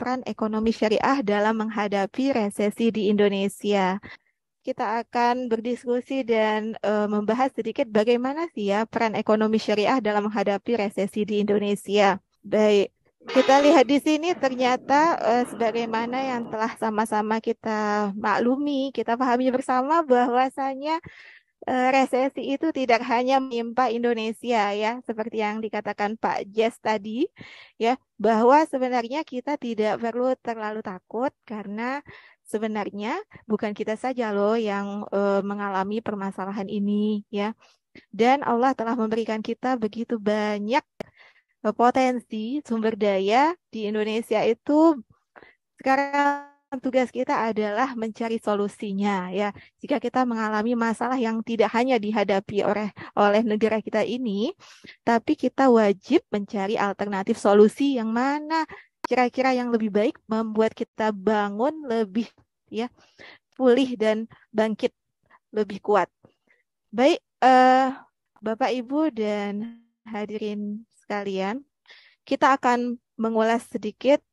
peran ekonomi syariah dalam menghadapi resesi di Indonesia. Kita akan berdiskusi dan membahas sedikit bagaimana sih ya peran ekonomi syariah dalam menghadapi resesi di Indonesia. Baik, kita lihat di sini ternyata sebagaimana yang telah sama-sama kita maklumi, kita pahami bersama bahwasanya resesi itu tidak hanya menimpa Indonesia ya, seperti yang dikatakan Pak Jess tadi, ya, bahwa sebenarnya kita tidak perlu terlalu takut karena sebenarnya bukan kita saja loh yang mengalami permasalahan ini, ya. Dan Allah telah memberikan kita begitu banyak potensi sumber daya di Indonesia itu sekarang tugas kita adalah mencari solusinya ya. Jika kita mengalami masalah yang tidak hanya dihadapi oleh negara kita ini, tapi kita wajib mencari alternatif solusi yang mana kira-kira yang lebih baik membuat kita bangun lebih ya, pulih dan bangkit lebih kuat. Baik, Bapak Ibu dan hadirin sekalian, kita akan mengulas sedikit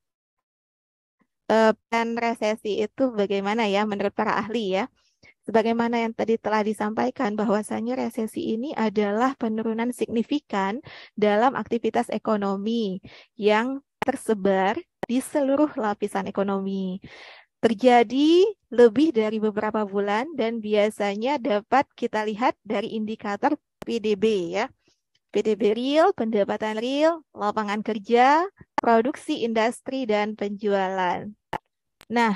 plan resesi itu bagaimana ya menurut para ahli ya. Sebagaimana yang tadi telah disampaikan bahwasanya resesi ini adalah penurunan signifikan dalam aktivitas ekonomi yang tersebar di seluruh lapisan ekonomi. Terjadi lebih dari beberapa bulan dan biasanya dapat kita lihat dari indikator PDB ya. PDB real, pendapatan real, lapangan kerja, produksi industri dan penjualan. Nah,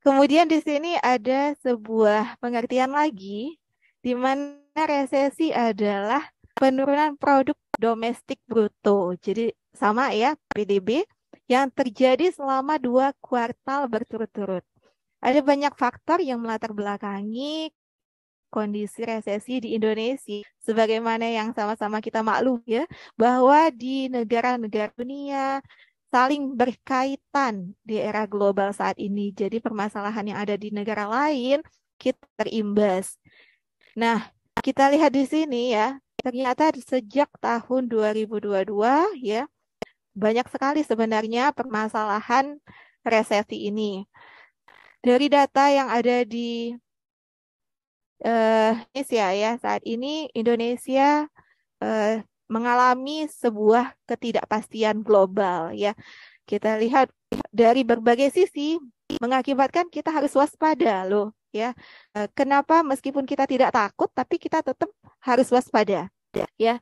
kemudian di sini ada sebuah pengertian lagi di mana resesi adalah penurunan produk domestik bruto. Jadi sama ya PDB yang terjadi selama 2 kuartal berturut-turut. Ada banyak faktor yang melatar belakangi kondisi resesi di Indonesia. Sebagaimana yang sama-sama kita maklum ya, bahwa di negara-negara dunia saling berkaitan di era global saat ini. Jadi permasalahan yang ada di negara lain kita terimbas. Nah, kita lihat di sini ya, ternyata sejak tahun 2022 ya, banyak sekali sebenarnya permasalahan resesi ini. Dari data yang ada di Indonesia ya, saat ini Indonesia mengalami sebuah ketidakpastian global ya. Kita lihat dari berbagai sisi mengakibatkan kita harus waspada loh ya. Kenapa meskipun kita tidak takut tapi kita tetap harus waspada ya.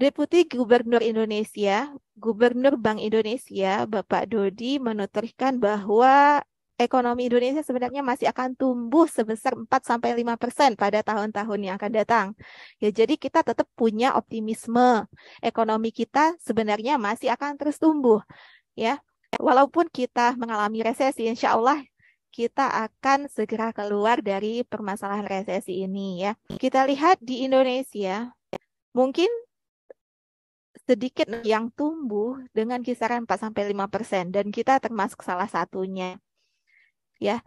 Deputi Gubernur Indonesia, Gubernur Bank Indonesia, Bapak Dodi menuturkan bahwa ekonomi Indonesia sebenarnya masih akan tumbuh sebesar 4-5% pada tahun-tahun yang akan datang. Ya, jadi kita tetap punya optimisme. Ekonomi kita sebenarnya masih akan terus tumbuh. Ya, walaupun kita mengalami resesi, insya Allah kita akan segera keluar dari permasalahan resesi ini. Ya, kita lihat di Indonesia, mungkin sedikit yang tumbuh dengan kisaran 4-5% dan kita termasuk salah satunya. Ya,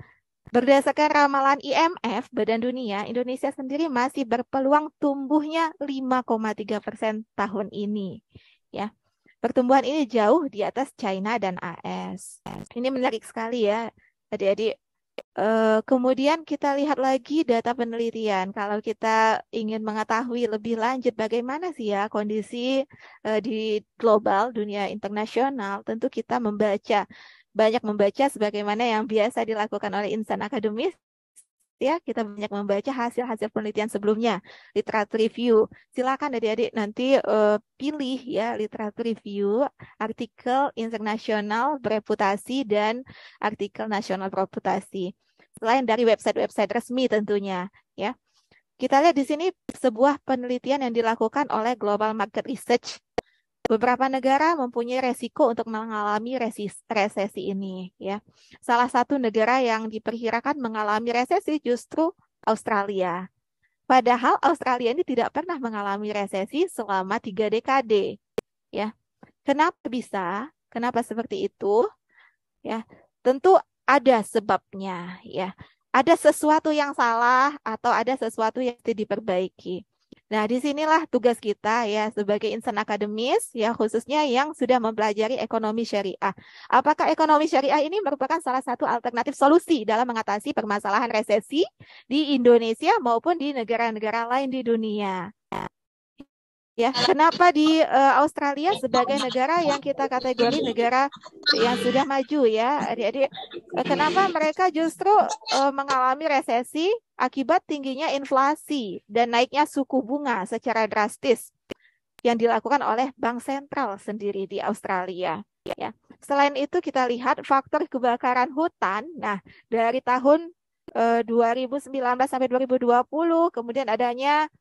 berdasarkan ramalan IMF, Badan Dunia, Indonesia sendiri masih berpeluang tumbuhnya 5,3% tahun ini. Ya, pertumbuhan ini jauh di atas China dan AS. Ini menarik sekali ya, adik-adik. Kemudian kita lihat lagi data penelitian. Kalau kita ingin mengetahui lebih lanjut bagaimana sih ya kondisi di global, dunia internasional, tentu kita banyak membaca sebagaimana yang biasa dilakukan oleh insan akademis. Ya, kita banyak membaca hasil-hasil penelitian sebelumnya, literatur review. Silakan adik-adik nanti pilih ya literatur review, artikel internasional bereputasi dan artikel nasional bereputasi. Selain dari website-website resmi tentunya, ya. Kita lihat di sini sebuah penelitian yang dilakukan oleh Global Market Research. Beberapa negara mempunyai resiko untuk mengalami resesi ini, ya. Salah satu negara yang diperkirakan mengalami resesi justru Australia. Padahal Australia ini tidak pernah mengalami resesi selama 3 dekade, ya. Kenapa bisa? Kenapa seperti itu? Ya, tentu ada sebabnya, ya. Ada sesuatu yang salah atau ada sesuatu yang harus diperbaiki. Nah, disinilah tugas kita ya sebagai insan akademis ya khususnya yang sudah mempelajari ekonomi syariah. Apakah ekonomi syariah ini merupakan salah satu alternatif solusi dalam mengatasi permasalahan resesi di Indonesia maupun di negara-negara lain di dunia? Ya, kenapa di Australia sebagai negara yang kita kategori negara yang sudah maju ya, adik-adik, kenapa mereka justru mengalami resesi akibat tingginya inflasi dan naiknya suku bunga secara drastis yang dilakukan oleh Bank Sentral sendiri di Australia. Ya, selain itu kita lihat faktor kebakaran hutan. Nah, dari tahun 2019 sampai 2020, kemudian adanya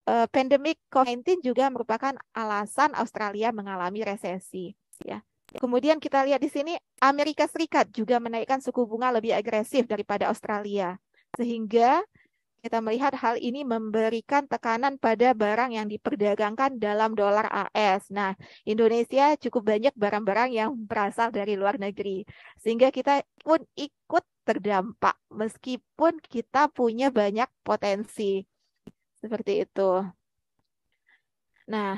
pandemik COVID-19 juga merupakan alasan Australia mengalami resesi. Ya. Kemudian kita lihat di sini Amerika Serikat juga menaikkan suku bunga lebih agresif daripada Australia, sehingga kita melihat hal ini memberikan tekanan pada barang yang diperdagangkan dalam dolar AS. Nah, Indonesia cukup banyak barang-barang yang berasal dari luar negeri, sehingga kita pun ikut terdampak meskipun kita punya banyak potensi. Seperti itu. Nah,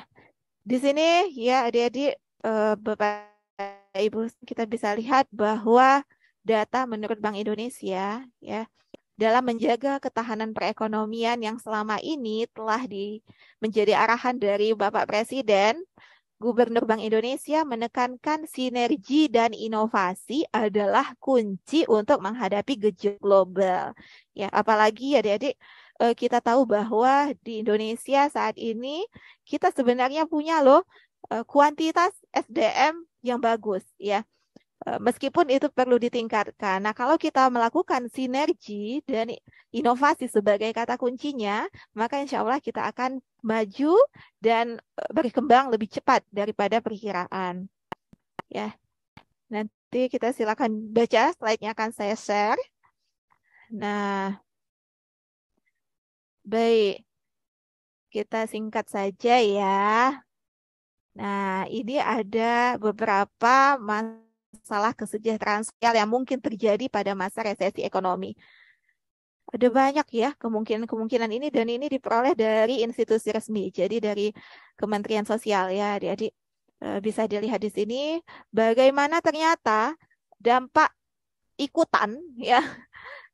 di sini ya adik-adik, Bapak Ibu, kita bisa lihat bahwa data menurut Bank Indonesia ya dalam menjaga ketahanan perekonomian yang selama ini telah menjadi arahan dari Bapak Presiden, Gubernur Bank Indonesia menekankan sinergi dan inovasi adalah kunci untuk menghadapi gejolak global. Ya, apalagi adik-adik kita tahu bahwa di Indonesia saat ini kita sebenarnya punya loh kuantitas SDM yang bagus ya. Meskipun itu perlu ditingkatkan. Nah, kalau kita melakukan sinergi dan inovasi sebagai kata kuncinya, maka insya Allah kita akan maju dan berkembang lebih cepat daripada perkiraan. Ya, nanti kita silakan baca slide-nya akan saya share. Nah, baik, kita singkat saja ya. Nah, ini ada beberapa masalah kesejahteraan sosial yang mungkin terjadi pada masa resesi ekonomi. Ada banyak ya kemungkinan-kemungkinan ini dan ini diperoleh dari institusi resmi. Jadi dari Kementerian Sosial ya, adik-adik bisa dilihat di sini bagaimana ternyata dampak ikutan ya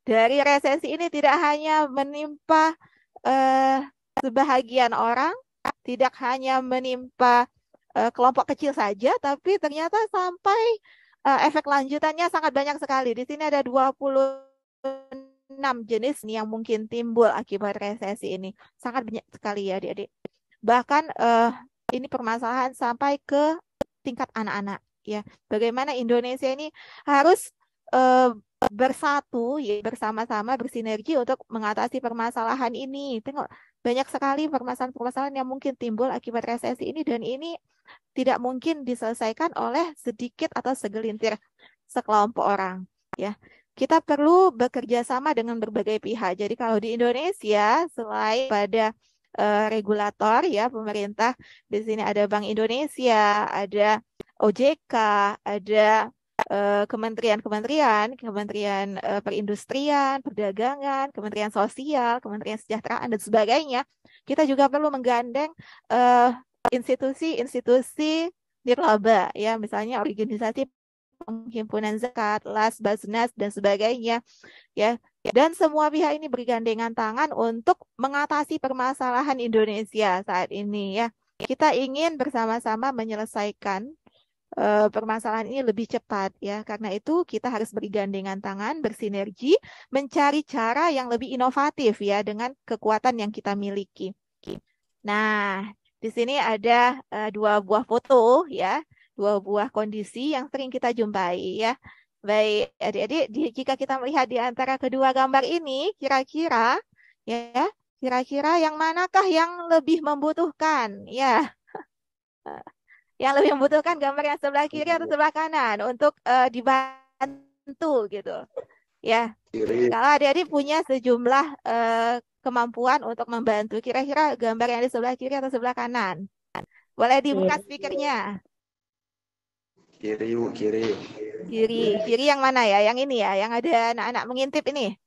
dari resesi ini tidak hanya menimpa eh, sebahagian orang, tidak hanya menimpa kelompok kecil saja, tapi ternyata sampai efek lanjutannya sangat banyak sekali. Di sini ada 26 jenis nih yang mungkin timbul akibat resesi ini. Sangat banyak sekali ya adik-adik. Bahkan ini permasalahan sampai ke tingkat anak-anak ya. Bagaimana Indonesia ini harus eh, bersatu ya, bersama-sama bersinergi untuk mengatasi permasalahan ini. Tengok banyak sekali permasalahan-permasalahan yang mungkin timbul akibat resesi ini dan ini tidak mungkin diselesaikan oleh sedikit atau segelintir sekelompok orang ya. Kita perlu bekerja sama dengan berbagai pihak. Jadi kalau di Indonesia selain pada regulator ya pemerintah, di sini ada Bank Indonesia, ada OJK, ada kementerian-kementerian, Kementerian Perindustrian, Perdagangan, Kementerian Sosial, Kementerian Kesejahteraan dan sebagainya. Kita juga perlu menggandeng institusi-institusi nirlaba ya, misalnya organisasi penghimpunan zakat, LAS, Basnas dan sebagainya ya. Dan semua pihak ini bergandengan tangan untuk mengatasi permasalahan Indonesia saat ini ya. Kita ingin bersama-sama menyelesaikan permasalahan ini lebih cepat ya. Karena itu kita harus bergandengan tangan, bersinergi, mencari cara yang lebih inovatif ya dengan kekuatan yang kita miliki. Nah, di sini ada dua buah foto ya, dua buah kondisi yang sering kita jumpai ya. Baik, adik-adik, jika kita melihat di antara kedua gambar ini, kira-kira ya, kira-kira yang manakah yang lebih membutuhkan? Ya, yang lebih membutuhkan gambar yang sebelah kiri atau sebelah kanan untuk dibantu gitu. Ya, Kiri. kalau adik-adik punya sejumlah kemampuan untuk membantu, kira-kira gambar yang di sebelah kiri atau sebelah kanan? Boleh dibuka speakernya. Kiri yuk, kiri. Kiri, kiri yang mana ya? Yang ini ya, yang ada anak-anak mengintip ini.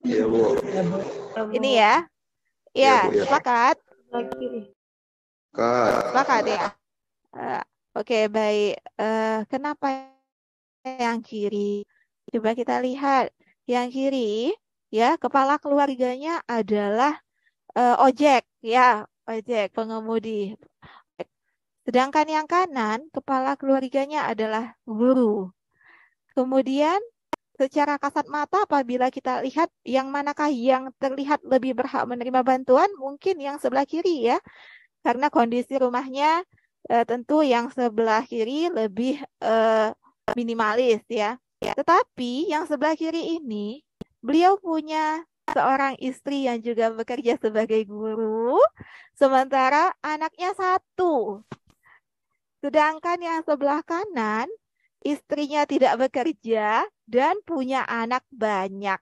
Iya, Bu. Ini ya. Iya, Ya, Bu, ya. sepakat. Kak, Sepakat ya. Eh, Oke, baik. Kenapa yang kiri? Coba kita lihat. Yang kiri, ya, kepala keluarganya adalah ojek, ya, ojek, pengemudi. Sedangkan yang kanan, kepala keluarganya adalah guru. Kemudian, secara kasat mata, apabila kita lihat yang manakah yang terlihat lebih berhak menerima bantuan, mungkin yang sebelah kiri ya, karena kondisi rumahnya tentu yang sebelah kiri lebih minimalis ya. Tetapi yang sebelah kiri ini, beliau punya seorang istri yang juga bekerja sebagai guru, sementara anaknya satu. Sedangkan yang sebelah kanan, istrinya tidak bekerja dan punya anak banyak.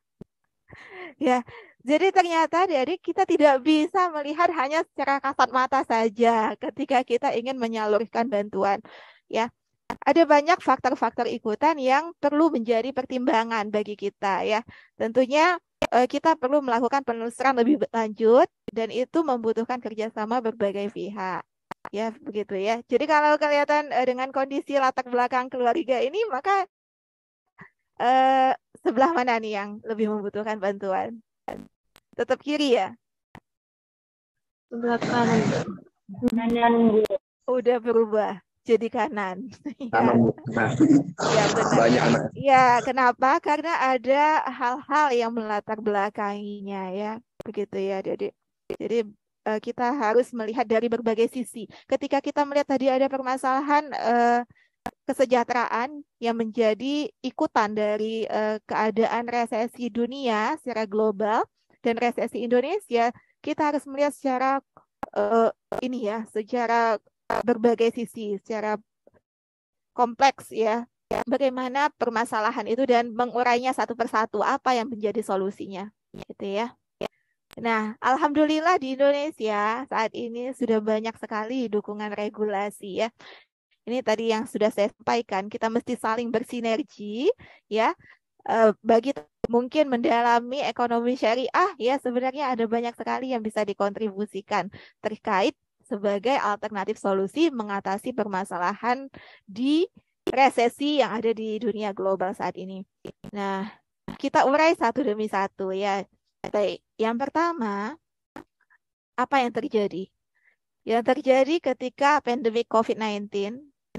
Ya, jadi ternyata dari kita tidak bisa melihat hanya secara kasat mata saja ketika kita ingin menyalurkan bantuan. Ya, ada banyak faktor-faktor ikutan yang perlu menjadi pertimbangan bagi kita ya. Tentunya kita perlu melakukan penelusuran lebih lanjut dan itu membutuhkan kerjasama berbagai pihak. Ya, begitu ya. Jadi kalau kelihatan dengan kondisi latar belakang keluarga ini, maka eh, sebelah mana nih yang lebih membutuhkan bantuan? Tetap kiri ya? Sebelah kanan. Kanan, Bu. Udah berubah jadi kanan. kanan, Ya, Bu. Nah, ya benar. banyak anak. Ya, kenapa? Karena ada hal-hal yang melatar belakanginya ya. Begitu ya. Jadi kita harus melihat dari berbagai sisi. Ketika kita melihat tadi ada permasalahan kesejahteraan yang menjadi ikutan dari keadaan resesi dunia secara global dan resesi Indonesia, kita harus melihat secara eh, ini ya, secara berbagai sisi, secara kompleks ya. Bagaimana permasalahan itu dan mengurainya satu persatu, apa yang menjadi solusinya, gitu ya. Nah, alhamdulillah di Indonesia saat ini sudah banyak sekali dukungan regulasi ya. Ini tadi yang sudah saya sampaikan, kita mesti saling bersinergi ya. Bagi mungkin mendalami ekonomi syariah ya sebenarnya ada banyak sekali yang bisa dikontribusikan terkait sebagai alternatif solusi mengatasi permasalahan di resesi yang ada di dunia global saat ini. Nah, kita urai satu demi satu ya. Baik, yang pertama, apa yang terjadi? Yang terjadi ketika pandemi COVID-19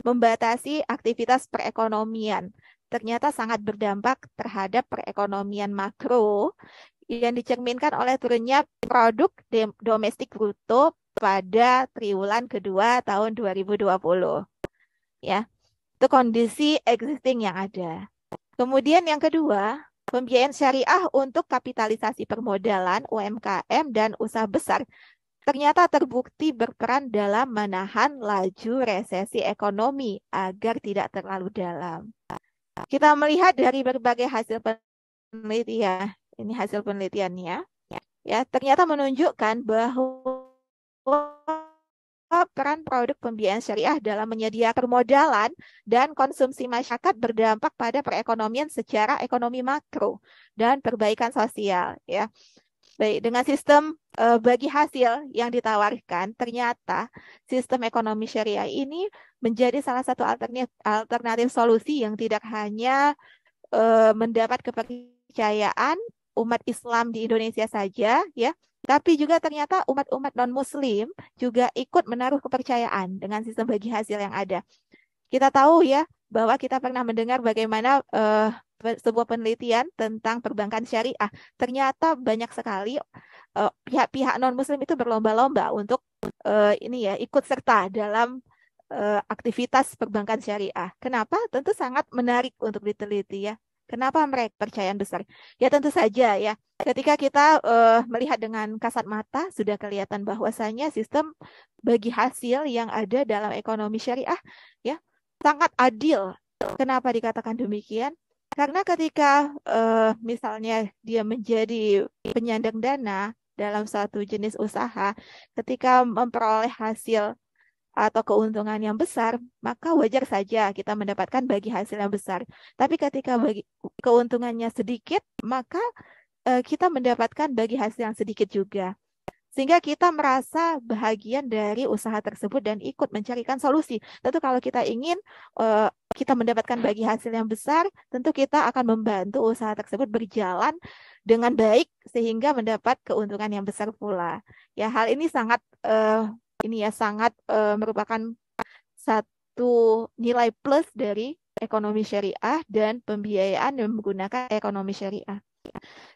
membatasi aktivitas perekonomian. Ternyata sangat berdampak terhadap perekonomian makro yang dicerminkan oleh turunnya produk domestik bruto pada triwulan kedua tahun 2020. Ya, itu kondisi existing yang ada. Kemudian yang kedua, pembiayaan syariah untuk kapitalisasi permodalan UMKM dan usaha besar ternyata terbukti berperan dalam menahan laju resesi ekonomi agar tidak terlalu dalam. Kita melihat dari berbagai hasil penelitian, ini hasil penelitiannya, ya ternyata menunjukkan bahwa peran produk pembiayaan syariah dalam menyediakan permodalan dan konsumsi masyarakat berdampak pada perekonomian secara ekonomi makro dan perbaikan sosial, ya. Baik, dengan sistem bagi hasil yang ditawarkan, ternyata sistem ekonomi syariah ini menjadi salah satu alternatif solusi yang tidak hanya mendapat kepercayaan umat Islam di Indonesia saja, ya, tapi juga ternyata umat-umat non-Muslim juga ikut menaruh kepercayaan dengan sistem bagi hasil yang ada. Kita tahu ya bahwa kita pernah mendengar bagaimana sebuah penelitian tentang perbankan syariah. Ternyata banyak sekali pihak-pihak non-Muslim itu berlomba-lomba untuk ini ya ikut serta dalam aktivitas perbankan syariah. Kenapa? Tentu sangat menarik untuk diteliti ya. Kenapa mereka percayaan besar? Ya tentu saja ya. Ketika kita melihat dengan kasat mata sudah kelihatan bahwasanya sistem bagi hasil yang ada dalam ekonomi syariah ya sangat adil. Kenapa dikatakan demikian? Karena ketika misalnya dia menjadi penyandang dana dalam suatu jenis usaha, ketika memperoleh hasil atau keuntungan yang besar, maka wajar saja kita mendapatkan bagi hasil yang besar. Tapi ketika bagi keuntungannya sedikit, maka kita mendapatkan bagi hasil yang sedikit juga. Sehingga kita merasa bahagian dari usaha tersebut dan ikut mencarikan solusi. Tentu kalau kita ingin kita mendapatkan bagi hasil yang besar, tentu kita akan membantu usaha tersebut berjalan dengan baik sehingga mendapat keuntungan yang besar pula. Ya, hal ini sangat sangat merupakan satu nilai plus dari ekonomi syariah dan pembiayaan yang menggunakan ekonomi syariah.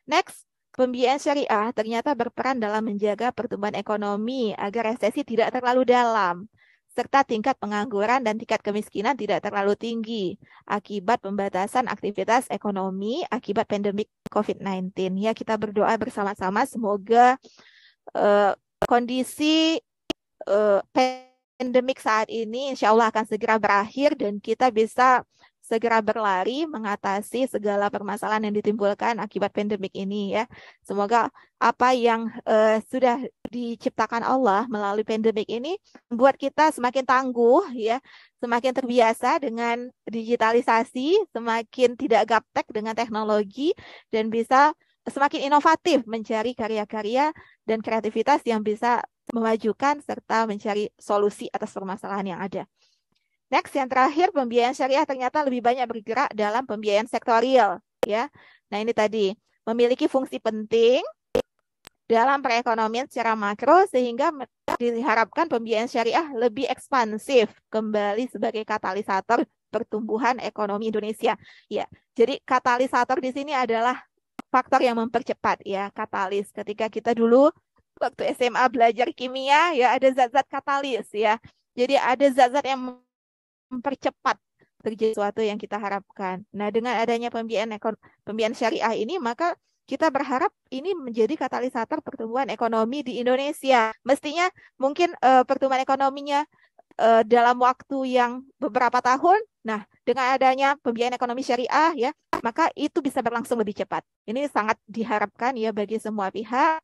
Next, pembiayaan syariah ternyata berperan dalam menjaga pertumbuhan ekonomi agar resesi tidak terlalu dalam, serta tingkat pengangguran dan tingkat kemiskinan tidak terlalu tinggi akibat pembatasan aktivitas ekonomi akibat pandemik COVID-19. Ya, kita berdoa bersama-sama semoga kondisi pandemik saat ini insya Allah akan segera berakhir dan kita bisa segera berlari mengatasi segala permasalahan yang ditimbulkan akibat pandemik ini ya. Semoga apa yang sudah diciptakan Allah melalui pandemik ini membuat kita semakin tangguh ya, semakin terbiasa dengan digitalisasi, semakin tidak gaptek dengan teknologi dan bisa semakin inovatif mencari karya-karya dan kreativitas yang bisa memajukan serta mencari solusi atas permasalahan yang ada. Next, yang terakhir, pembiayaan syariah ternyata lebih banyak bergerak dalam pembiayaan sektorial, ya. Nah, ini tadi memiliki fungsi penting dalam perekonomian secara makro sehingga diharapkan pembiayaan syariah lebih ekspansif kembali sebagai katalisator pertumbuhan ekonomi Indonesia. Ya, jadi katalisator di sini adalah faktor yang mempercepat ya, katalis. Ketika kita dulu waktu SMA belajar kimia ya ada zat-zat katalis ya. Jadi ada zat-zat yang mempercepat terjadi sesuatu yang kita harapkan. Nah, dengan adanya pembiayaan syariah ini, maka kita berharap ini menjadi katalisator pertumbuhan ekonomi di Indonesia. Mestinya mungkin pertumbuhan ekonominya dalam waktu yang beberapa tahun. Nah, dengan adanya pembiayaan ekonomi syariah ya, maka itu bisa berlangsung lebih cepat. Ini sangat diharapkan ya bagi semua pihak,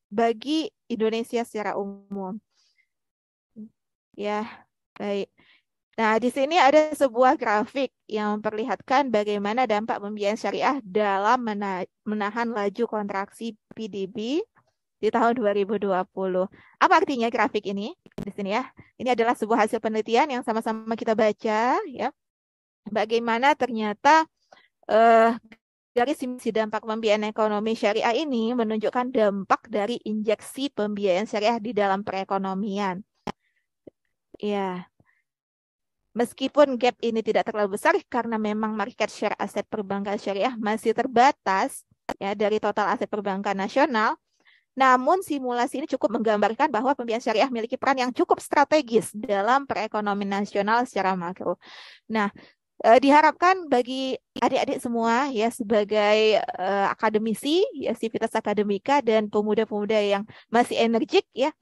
bagi Indonesia secara umum. Ya, baik. Nah, di sini ada sebuah grafik yang memperlihatkan bagaimana dampak pembiayaan syariah dalam menahan laju kontraksi PDB di tahun 2020. Apa artinya grafik ini? Di sini ya. Ini adalah sebuah hasil penelitian yang sama-sama kita baca ya. Bagaimana ternyata dari simulasi dampak pembiayaan ekonomi syariah ini menunjukkan dampak dari injeksi pembiayaan syariah di dalam perekonomian. Ya. Meskipun gap ini tidak terlalu besar karena memang market share aset perbankan syariah masih terbatas ya dari total aset perbankan nasional, namun simulasi ini cukup menggambarkan bahwa pembiayaan syariah memiliki peran yang cukup strategis dalam perekonomian nasional secara makro. Nah, diharapkan bagi adik-adik semua ya sebagai akademisi, ya sivitas akademika dan pemuda-pemuda yang masih energik ya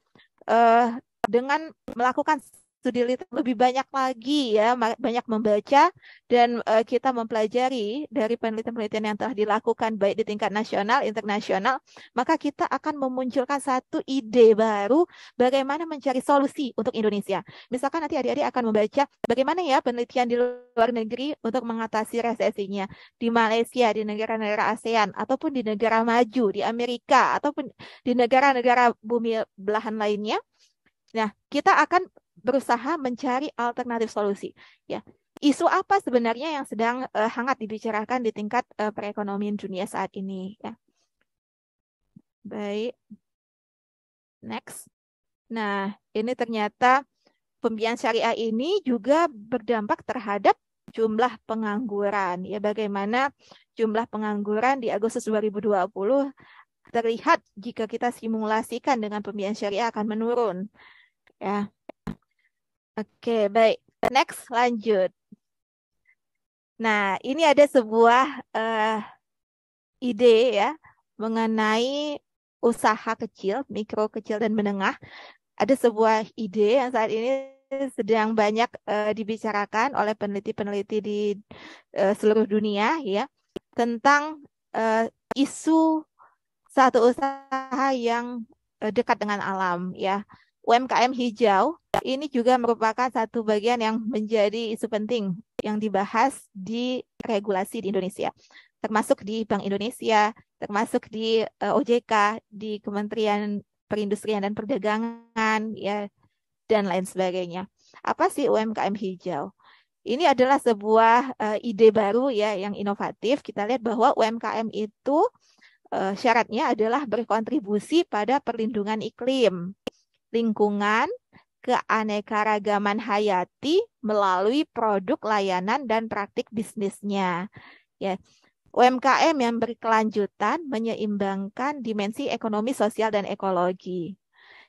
dengan melakukan studi lebih banyak lagi ya, banyak membaca dan kita mempelajari dari penelitian-penelitian yang telah dilakukan baik di tingkat nasional, internasional, maka kita akan memunculkan satu ide baru bagaimana mencari solusi untuk Indonesia. Misalkan nanti adik-adik akan membaca bagaimana ya penelitian di luar negeri untuk mengatasi resesinya di Malaysia, di negara-negara ASEAN, ataupun di negara maju, di Amerika, ataupun di negara-negara bumi belahan lainnya. Nah, kita akan berusaha mencari alternatif solusi. Ya, isu apa sebenarnya yang sedang hangat dibicarakan di tingkat perekonomian dunia saat ini? Ya, baik. Next. Nah, ini ternyata pembiayaan syariah ini juga berdampak terhadap jumlah pengangguran. Ya, bagaimana jumlah pengangguran di Agustus 2020 terlihat jika kita simulasikan dengan pembiayaan syariah akan menurun. Ya. Oke, baik. Next, lanjut. Nah, ini ada sebuah ide ya mengenai usaha kecil, mikro, kecil, dan menengah. Ada sebuah ide yang saat ini sedang banyak dibicarakan oleh peneliti-peneliti di seluruh dunia ya tentang isu satu usaha yang dekat dengan alam ya. UMKM hijau ini juga merupakan satu bagian yang menjadi isu penting yang dibahas di regulasi di Indonesia. termasuk di Bank Indonesia, termasuk di OJK, di Kementerian Perindustrian dan Perdagangan, ya, dan lain sebagainya. Apa sih UMKM hijau? Ini adalah sebuah ide baru ya yang inovatif. Kita lihat bahwa UMKM itu syaratnya adalah berkontribusi pada perlindungan iklim, lingkungan, keanekaragaman hayati melalui produk layanan dan praktik bisnisnya. Ya, UMKM yang berkelanjutan menyeimbangkan dimensi ekonomi, sosial, dan ekologi.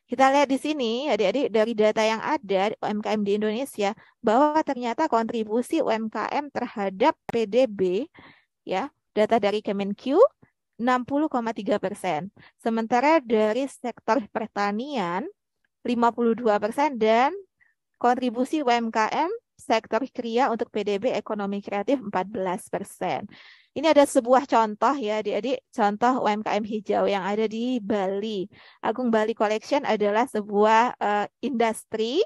Kita lihat di sini, adik-adik, dari data yang ada UMKM di Indonesia, bahwa ternyata kontribusi UMKM terhadap PDB, ya, data dari Kemenq 60,3%. Sementara dari sektor pertanian 52% dan kontribusi UMKM sektor kria untuk PDB ekonomi kreatif 14%. Ini ada sebuah contoh ya adik-adik, contoh UMKM hijau yang ada di Bali. Agung Bali Collection adalah sebuah industri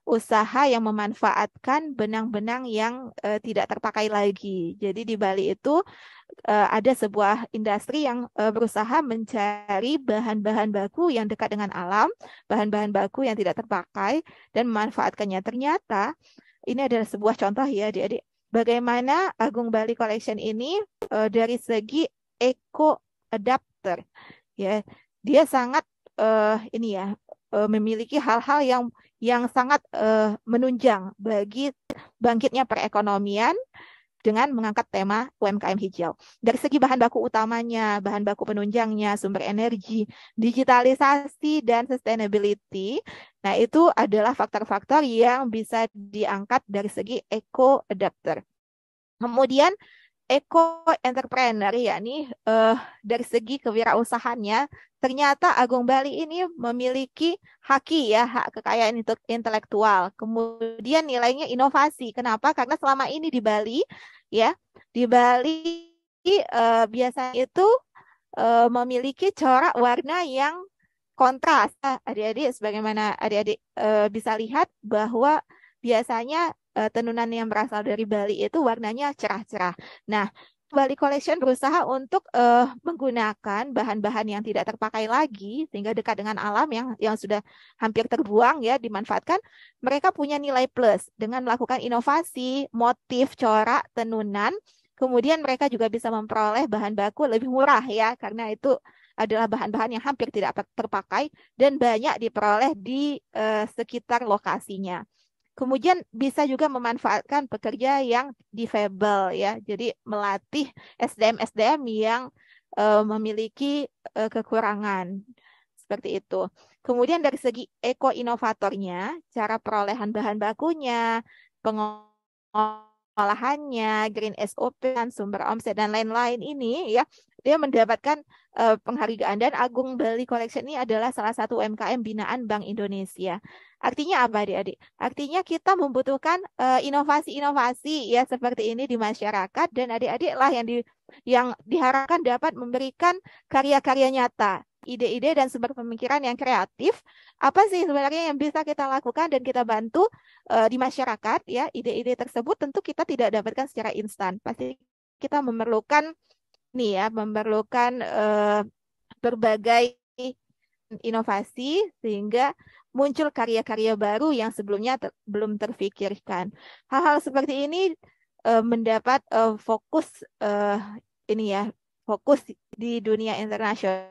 usaha yang memanfaatkan benang-benang yang tidak terpakai lagi. Jadi di Bali itu ada sebuah industri yang berusaha mencari bahan-bahan baku yang dekat dengan alam, bahan-bahan baku yang tidak terpakai dan memanfaatkannya. Ternyata ini adalah sebuah contoh ya adik-adik, bagaimana Agung Bali Collection ini dari segi eco adapter ya, dia sangat ini ya memiliki hal-hal yang sangat menunjang bagi bangkitnya perekonomian dengan mengangkat tema UMKM hijau. Dari segi bahan baku utamanya, bahan baku penunjangnya, sumber energi, digitalisasi, dan sustainability, nah itu adalah faktor-faktor yang bisa diangkat dari segi eco adapter. Kemudian eco entrepreneur, yakni dari segi kewirausahaannya, ternyata Agung Bali ini memiliki haki ya, hak kekayaan intelektual. Kemudian nilainya inovasi. Kenapa? Karena selama ini di Bali ya, di Bali biasanya itu memiliki corak warna yang kontras. Adik-adik, sebagaimana adik-adik bisa lihat bahwa biasanya tenunan yang berasal dari Bali itu warnanya cerah-cerah. Nah, Bali Collection berusaha untuk menggunakan bahan-bahan yang tidak terpakai lagi sehingga dekat dengan alam yang sudah hampir terbuang ya, dimanfaatkan. Mereka punya nilai plus dengan melakukan inovasi, motif, corak, tenunan. Kemudian mereka juga bisa memperoleh bahan baku lebih murah ya, karena itu adalah bahan-bahan yang hampir tidak terpakai dan banyak diperoleh di sekitar lokasinya. Kemudian bisa juga memanfaatkan pekerja yang difabel ya. Jadi melatih SDM-SDM yang memiliki kekurangan. Seperti itu. Kemudian dari segi eko-inovatornya, cara perolehan bahan bakunya, pengolahannya, green SOP, sumber omset, dan lain-lain ini ya, dia mendapatkan penghargaan. Dan Agung Bali Collection ini adalah salah satu UMKM binaan Bank Indonesia. Artinya apa adik-adik? Artinya kita membutuhkan inovasi-inovasi ya seperti ini di masyarakat, dan adik-adik lah yang diharapkan dapat memberikan karya-karya nyata, ide-ide dan sumber pemikiran yang kreatif. Apa sih sebenarnya yang bisa kita lakukan dan kita bantu di masyarakat ya? Ide-ide tersebut tentu kita tidak dapatkan secara instan. Pasti kita memerlukan berbagai inovasi sehingga muncul karya-karya baru yang sebelumnya belum terfikirkan. Hal-hal seperti ini mendapat fokus fokus di dunia internasional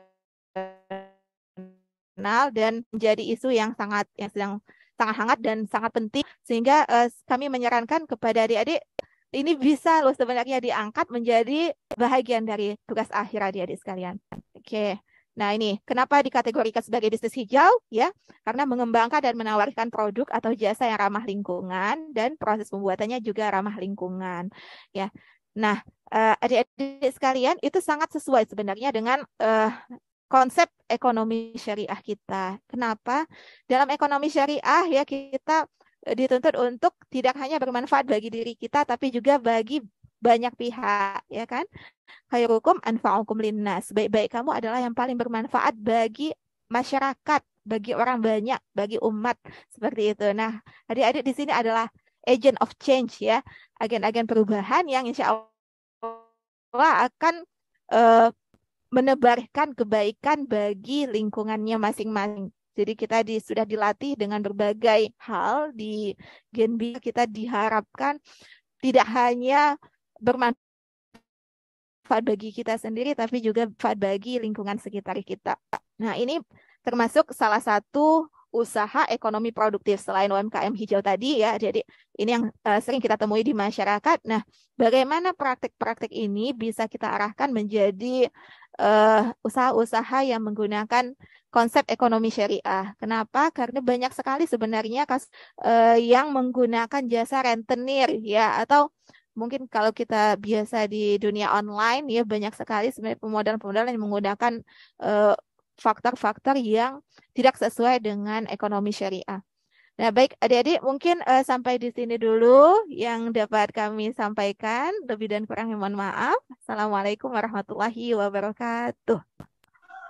dan menjadi isu yang sedang sangat hangat dan sangat penting, sehingga kami menyarankan kepada adik-adik ini bisa loh sebenarnya diangkat menjadi bahagian dari tugas akhir adik-adik sekalian. Oke. Nah ini, kenapa dikategorikan sebagai bisnis hijau? Ya, karena mengembangkan dan menawarkan produk atau jasa yang ramah lingkungan dan proses pembuatannya juga ramah lingkungan. Ya, nah adik-adik sekalian itu sangat sesuai sebenarnya dengan konsep ekonomi syariah kita. Kenapa? Dalam ekonomi syariah ya kita dituntut untuk tidak hanya bermanfaat bagi diri kita, tapi juga bagi banyak pihak, ya kan? Khairukum anfa'ukum linnas. Baik-baik kamu adalah yang paling bermanfaat bagi masyarakat, bagi orang banyak, bagi umat, seperti itu. Nah, adik-adik di sini adalah agent of change ya, agen-agen perubahan yang insya Allah akan eh, menebarkan kebaikan bagi lingkungannya masing-masing. Jadi kita sudah dilatih dengan berbagai hal di Genbi. Kita diharapkan tidak hanya bermanfaat bagi kita sendiri, tapi juga bermanfaat bagi lingkungan sekitar kita. Nah, ini termasuk salah satu usaha ekonomi produktif selain UMKM hijau tadi ya. Jadi ini yang sering kita temui di masyarakat. Nah, bagaimana praktik-praktik ini bisa kita arahkan menjadi usaha-usaha yang menggunakan konsep ekonomi syariah. Kenapa? Karena banyak sekali sebenarnya yang menggunakan jasa rentenir ya, atau mungkin kalau kita biasa di dunia online ya, banyak sekali sebenarnya pemodalan-pemodalan yang menggunakan eh, faktor-faktor yang tidak sesuai dengan ekonomi syariah. Nah, baik adik-adik, mungkin sampai di sini dulu yang dapat kami sampaikan. Lebih dan kurangnya mohon maaf. Assalamualaikum warahmatullahi wabarakatuh.